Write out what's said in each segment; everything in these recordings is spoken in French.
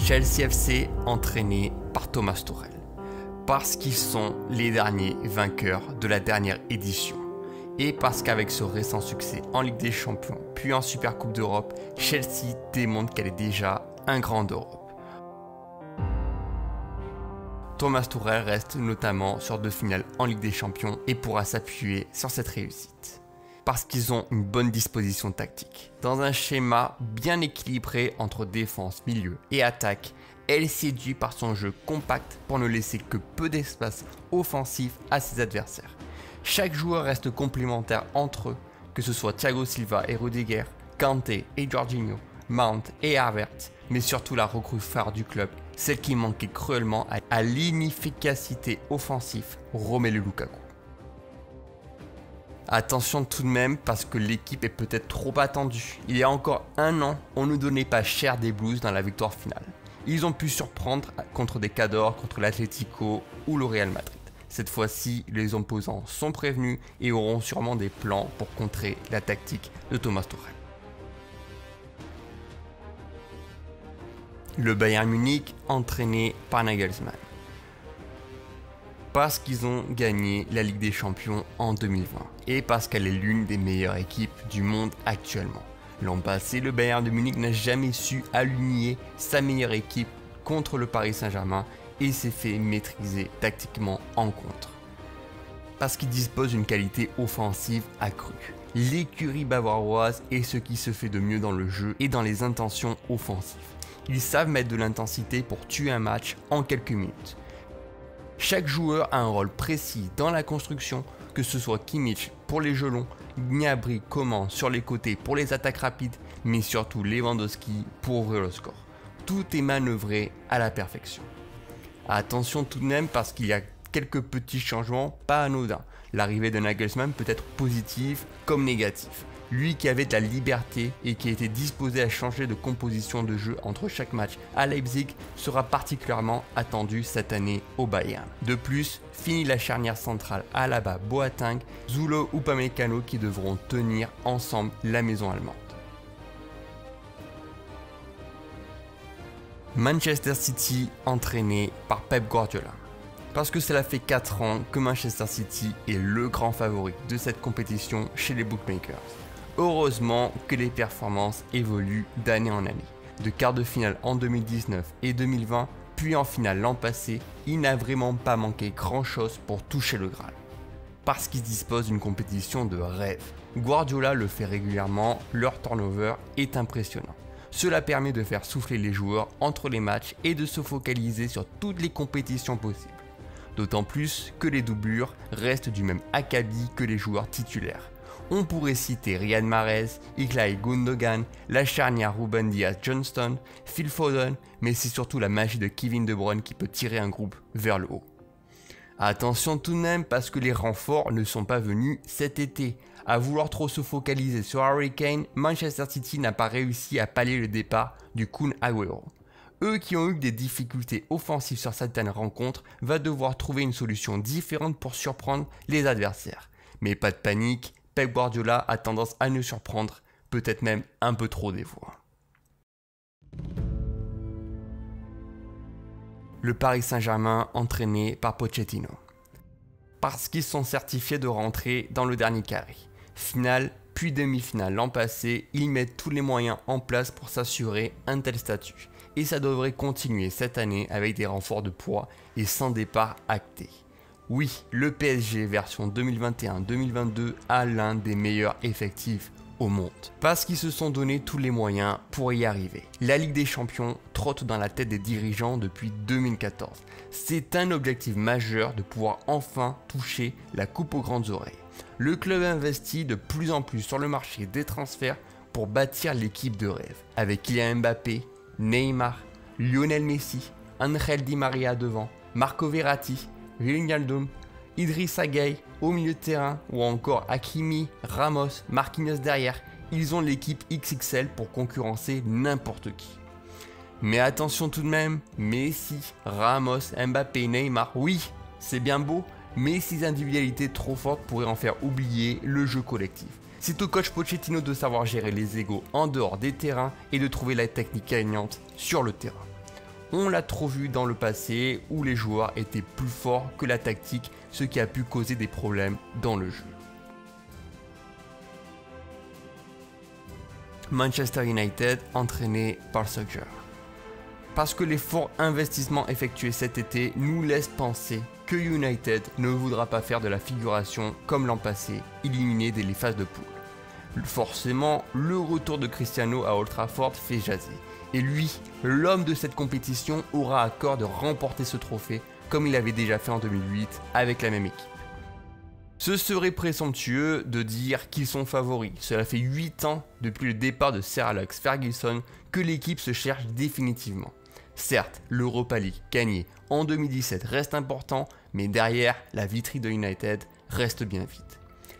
Chelsea FC entraîné par Thomas Tuchel. Parce qu'ils sont les derniers vainqueurs de la dernière édition. Et parce qu'avec ce récent succès en Ligue des Champions, puis en Super Coupe d'Europe, Chelsea démontre qu'elle est déjà un grand d'Europe. Thomas Tuchel reste notamment sur 2 finales en Ligue des Champions et pourra s'appuyer sur cette réussite. Parce qu'ils ont une bonne disposition tactique. Dans un schéma bien équilibré entre défense, milieu et attaque, elle séduit par son jeu compact pour ne laisser que peu d'espace offensif à ses adversaires. Chaque joueur reste complémentaire entre eux, que ce soit Thiago Silva et Rudiger, Kanté et Jorginho, Mount et Havertz, mais surtout la recrue phare du club, celle qui manquait cruellement à l'inefficacité offensive, Romelu Lukaku. Attention tout de même parce que l'équipe est peut-être trop attendue. Il y a encore un an, on ne donnait pas cher des Blues dans la victoire finale. Ils ont pu surprendre contre des Cadors, contre l'Atlético ou le Real Madrid. Cette fois-ci, les opposants sont prévenus et auront sûrement des plans pour contrer la tactique de Thomas Tuchel. Le Bayern Munich entraîné par Nagelsmann. Parce qu'ils ont gagné la Ligue des Champions en 2020 et parce qu'elle est l'une des meilleures équipes du monde actuellement. L'an passé, le Bayern de Munich n'a jamais su aligner sa meilleure équipe contre le Paris Saint-Germain et s'est fait maîtriser tactiquement en contre. Parce qu'il dispose d'une qualité offensive accrue. L'écurie bavaroise est ce qui se fait de mieux dans le jeu et dans les intentions offensives. Ils savent mettre de l'intensité pour tuer un match en quelques minutes. Chaque joueur a un rôle précis dans la construction, que ce soit Kimmich pour les jeux longs, Gnabry, Coman sur les côtés pour les attaques rapides, mais surtout Lewandowski pour ouvrir le score. Tout est manœuvré à la perfection. Attention tout de même parce qu'il y a quelques petits changements pas anodins. L'arrivée de Nagelsmann peut être positive comme négative. Lui qui avait de la liberté et qui était disposé à changer de composition de jeu entre chaque match à Leipzig sera particulièrement attendu cette année au Bayern. De plus, finit la charnière centrale Alaba, Boateng, Zulo ou Upamecano qui devront tenir ensemble la maison allemande. Manchester City entraîné par Pep Guardiola. Parce que cela fait 4 ans que Manchester City est le grand favori de cette compétition chez les bookmakers. Heureusement que les performances évoluent d'année en année. De quart de finale en 2019 et 2020, puis en finale l'an passé, il n'a vraiment pas manqué grand chose pour toucher le Graal. Parce qu'ils disposent d'une compétition de rêve. Guardiola le fait régulièrement, leur turnover est impressionnant. Cela permet de faire souffler les joueurs entre les matchs et de se focaliser sur toutes les compétitions possibles. D'autant plus que les doublures restent du même acabit que les joueurs titulaires. On pourrait citer Riyad Mahrez, Ilkay Gundogan, la charnière Ruben Dias-Johnston, Phil Foden, mais c'est surtout la magie de Kevin De Bruyne qui peut tirer un groupe vers le haut. Attention tout de même parce que les renforts ne sont pas venus cet été. À vouloir trop se focaliser sur Harry Kane, Manchester City n'a pas réussi à pallier le départ du Kun Agüero. Eux qui ont eu des difficultés offensives sur certaines rencontres vont devoir trouver une solution différente pour surprendre les adversaires. Mais pas de panique, Pep Guardiola a tendance à nous surprendre, peut-être même un peu trop des fois. Le Paris Saint-Germain entraîné par Pochettino. Parce qu'ils sont certifiés de rentrer dans le dernier carré. Finale puis demi-finale l'an passé, ils mettent tous les moyens en place pour s'assurer un tel statut. Et ça devrait continuer cette année avec des renforts de poids et sans départ acté. Oui, le PSG version 2021-2022 a l'un des meilleurs effectifs au monde. Parce qu'ils se sont donné tous les moyens pour y arriver. La Ligue des Champions trotte dans la tête des dirigeants depuis 2014. C'est un objectif majeur de pouvoir enfin toucher la coupe aux grandes oreilles. Le club investit de plus en plus sur le marché des transferts pour bâtir l'équipe de rêve. Avec Kylian Mbappé, Neymar, Lionel Messi, Angel Di Maria devant, Marco Verratti, Wijnaldum, Idrissa Gueye au milieu de terrain ou encore Hakimi, Ramos, Marquinhos derrière, ils ont l'équipe XXL pour concurrencer n'importe qui. Mais attention tout de même, Messi, Ramos, Mbappé, Neymar, oui, c'est bien beau, mais ces individualités trop fortes pourraient en faire oublier le jeu collectif. C'est au coach Pochettino de savoir gérer les égos en dehors des terrains et de trouver la technique gagnante sur le terrain. On l'a trop vu dans le passé où les joueurs étaient plus forts que la tactique, ce qui a pu causer des problèmes dans le jeu. Manchester United entraîné par Solskjaer. Parce que les forts investissements effectués cet été nous laissent penser que United ne voudra pas faire de la figuration comme l'an passé, éliminé dès les phases de poule. Forcément, le retour de Cristiano à Old Trafford fait jaser. Et lui, l'homme de cette compétition, aura à cœur de remporter ce trophée comme il avait déjà fait en 2008 avec la même équipe. Ce serait présomptueux de dire qu'ils sont favoris. Cela fait 8 ans depuis le départ de Sir Alex Ferguson que l'équipe se cherche définitivement. Certes, l'Europa League gagnée en 2017 reste important, mais derrière, la vitrine de United reste bien vide.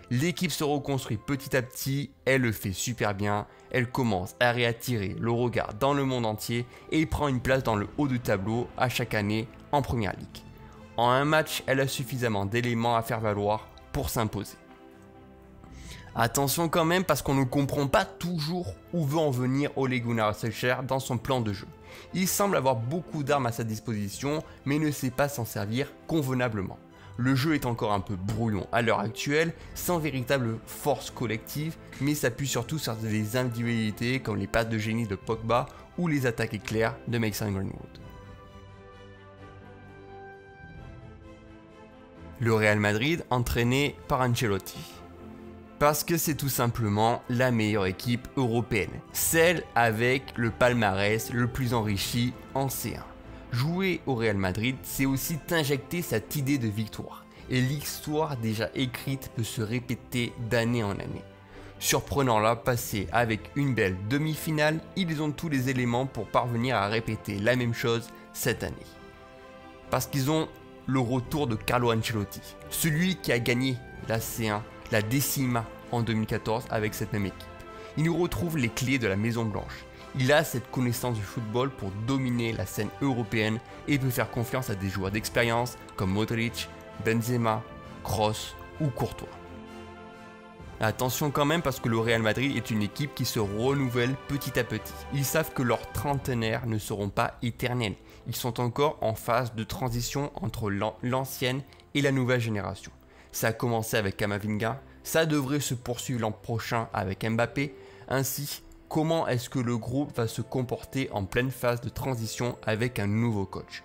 L'équipe se reconstruit petit à petit, elle le fait super bien, elle commence à réattirer le regard dans le monde entier et prend une place dans le haut du tableau à chaque année en Première Ligue. En un match, elle a suffisamment d'éléments à faire valoir pour s'imposer. Attention quand même parce qu'on ne comprend pas toujours où veut en venir Ole Gunnar Solskjaer dans son plan de jeu. Il semble avoir beaucoup d'armes à sa disposition mais ne sait pas s'en servir convenablement. Le jeu est encore un peu brouillon à l'heure actuelle, sans véritable force collective, mais s'appuie surtout sur des individualités comme les passes de génie de Pogba ou les attaques éclairs de Mason Greenwood. Le Real Madrid entraîné par Ancelotti. Parce que c'est tout simplement la meilleure équipe européenne, celle avec le palmarès le plus enrichi en C1. Jouer au Real Madrid, c'est aussi injecter cette idée de victoire, et l'histoire déjà écrite peut se répéter d'année en année. Surprenant là, passé avec une belle demi-finale, ils ont tous les éléments pour parvenir à répéter la même chose cette année. Parce qu'ils ont le retour de Carlo Ancelotti, celui qui a gagné la C1, la Décima en 2014 avec cette même équipe. Il nous retrouve les clés de la Maison Blanche. Il a cette connaissance du football pour dominer la scène européenne et peut faire confiance à des joueurs d'expérience comme Modric, Benzema, Kroos ou Courtois. Attention quand même parce que le Real Madrid est une équipe qui se renouvelle petit à petit. Ils savent que leurs trentenaires ne seront pas éternels. Ils sont encore en phase de transition entre l'ancienne et la nouvelle génération. Ça a commencé avec Camavinga, ça devrait se poursuivre l'an prochain avec Mbappé. Ainsi, comment est-ce que le groupe va se comporter en pleine phase de transition avec un nouveau coach?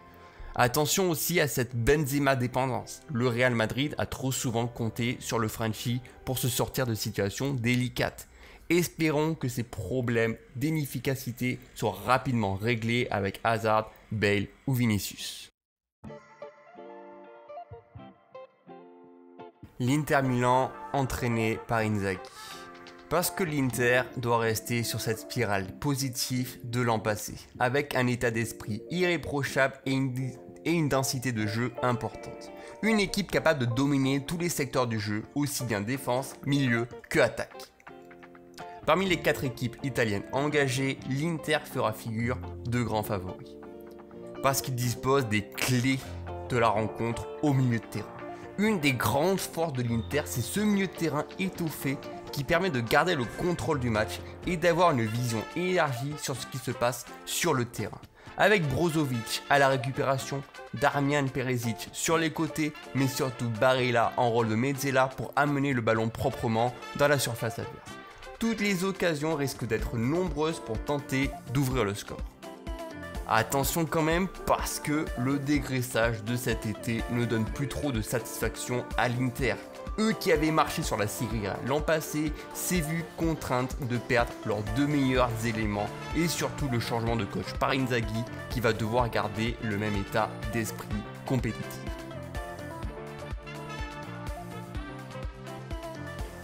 Attention aussi à cette Benzema dépendance. Le Real Madrid a trop souvent compté sur le Frenchie pour se sortir de situations délicates. Espérons que ces problèmes d'inefficacité soient rapidement réglés avec Hazard, Bale ou Vinicius. L'Inter Milan entraîné par Inzaghi. Parce que l'Inter doit rester sur cette spirale positive de l'an passé, avec un état d'esprit irréprochable et une densité de jeu importante. Une équipe capable de dominer tous les secteurs du jeu, aussi bien défense, milieu que attaque. Parmi les 4 équipes italiennes engagées, l'Inter fera figure de grands favoris. Parce qu'il dispose des clés de la rencontre au milieu de terrain. Une des grandes forces de l'Inter, c'est ce milieu de terrain étoffé qui permet de garder le contrôle du match et d'avoir une vision élargie sur ce qui se passe sur le terrain. Avec Brozovic à la récupération, Darmian Perisic sur les côtés, mais surtout Barella en rôle de mezzala pour amener le ballon proprement dans la surface adverse. Toutes les occasions risquent d'être nombreuses pour tenter d'ouvrir le score. Attention quand même parce que le dégraissage de cet été ne donne plus trop de satisfaction à l'Inter. Eux qui avaient marché sur la Serie A l'an passé s'est vu contrainte de perdre leurs 2 meilleurs éléments et surtout le changement de coach par Inzaghi qui va devoir garder le même état d'esprit compétitif.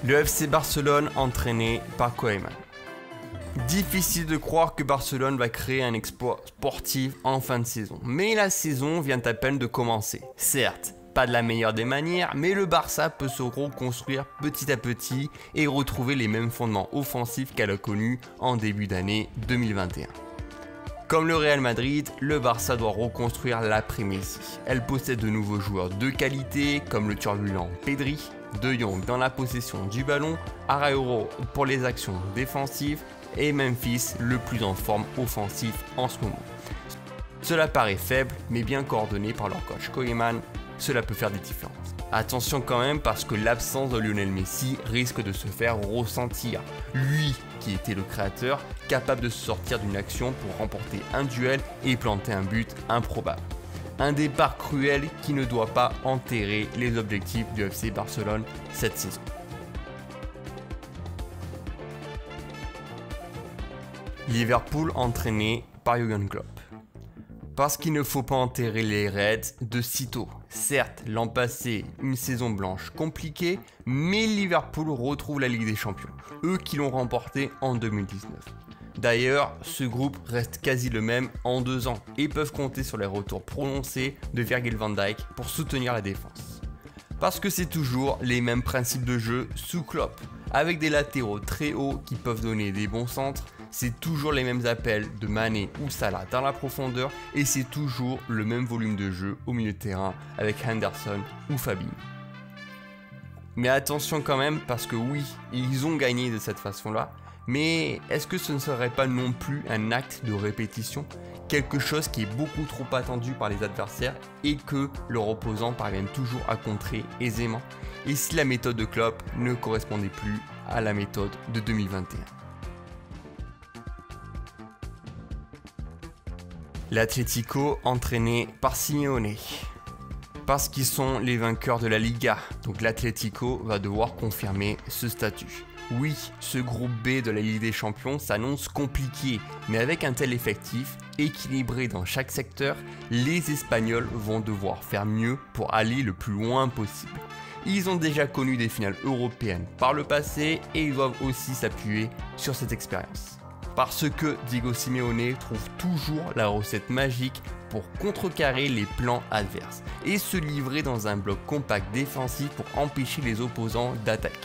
Le FC Barcelone entraîné par Koeman. Difficile de croire que Barcelone va créer un exploit sportif en fin de saison. Mais la saison vient à peine de commencer. Certes, pas de la meilleure des manières, mais le Barça peut se reconstruire petit à petit et retrouver les mêmes fondements offensifs qu'elle a connus en début d'année 2021. Comme le Real Madrid, le Barça doit reconstruire l'après-Messi. Elle possède de nouveaux joueurs de qualité comme le turbulent Pedri, De Jong dans la possession du ballon, Araújo pour les actions défensives et Memphis le plus en forme offensif en ce moment. Cela paraît faible, mais bien coordonné par leur coach Koeman, cela peut faire des différences. Attention quand même parce que l'absence de Lionel Messi risque de se faire ressentir. Lui qui était le créateur, capable de se sortir d'une action pour remporter un duel et planter un but improbable. Un départ cruel qui ne doit pas enterrer les objectifs du FC Barcelone cette saison. Liverpool entraîné par Jürgen Klopp. Parce qu'il ne faut pas enterrer les Reds de sitôt. Certes, l'an passé, une saison blanche compliquée, mais Liverpool retrouve la Ligue des Champions, eux qui l'ont remporté en 2019. D'ailleurs, ce groupe reste quasi le même en 2 ans et peuvent compter sur les retours prononcés de Virgil van Dijk pour soutenir la défense. Parce que c'est toujours les mêmes principes de jeu sous Klopp, avec des latéraux très hauts qui peuvent donner des bons centres, c'est toujours les mêmes appels de Mané ou Salah dans la profondeur et c'est toujours le même volume de jeu au milieu de terrain avec Henderson ou Fabinho. Mais attention quand même parce que oui, ils ont gagné de cette façon-là, mais est-ce que ce ne serait pas non plus un acte de répétition? Quelque chose qui est beaucoup trop attendu par les adversaires et que leurs opposants parviennent toujours à contrer aisément. Et si la méthode de Klopp ne correspondait plus à la méthode de 2021. L'Atlético entraîné par Simeone. Parce qu'ils sont les vainqueurs de la Liga, donc l'Atlético va devoir confirmer ce statut. Oui, ce groupe B de la Ligue des Champions s'annonce compliqué, mais avec un tel effectif, équilibré dans chaque secteur, les Espagnols vont devoir faire mieux pour aller le plus loin possible. Ils ont déjà connu des finales européennes par le passé et ils doivent aussi s'appuyer sur cette expérience. Parce que Diego Simeone trouve toujours la recette magique pour contrecarrer les plans adverses et se livrer dans un bloc compact défensif pour empêcher les opposants d'attaquer.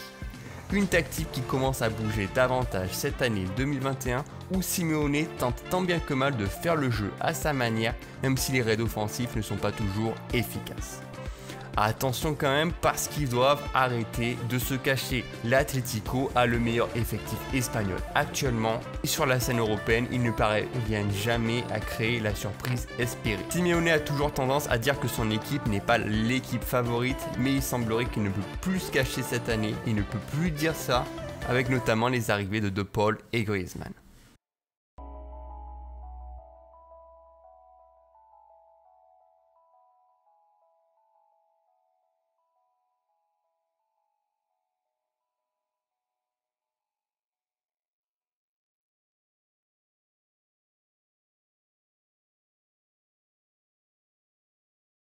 Une tactique qui commence à bouger davantage cette année 2021 où Simeone tente tant bien que mal de faire le jeu à sa manière même si les raids offensifs ne sont pas toujours efficaces. Attention quand même parce qu'ils doivent arrêter de se cacher. L'Atlético a le meilleur effectif espagnol actuellement et sur la scène européenne, ils ne parviennent jamais à créer la surprise espérée. Simeone a toujours tendance à dire que son équipe n'est pas l'équipe favorite, mais il semblerait qu'il ne peut plus se cacher cette année. Il ne peut plus dire ça avec notamment les arrivées de De Paul et Griezmann.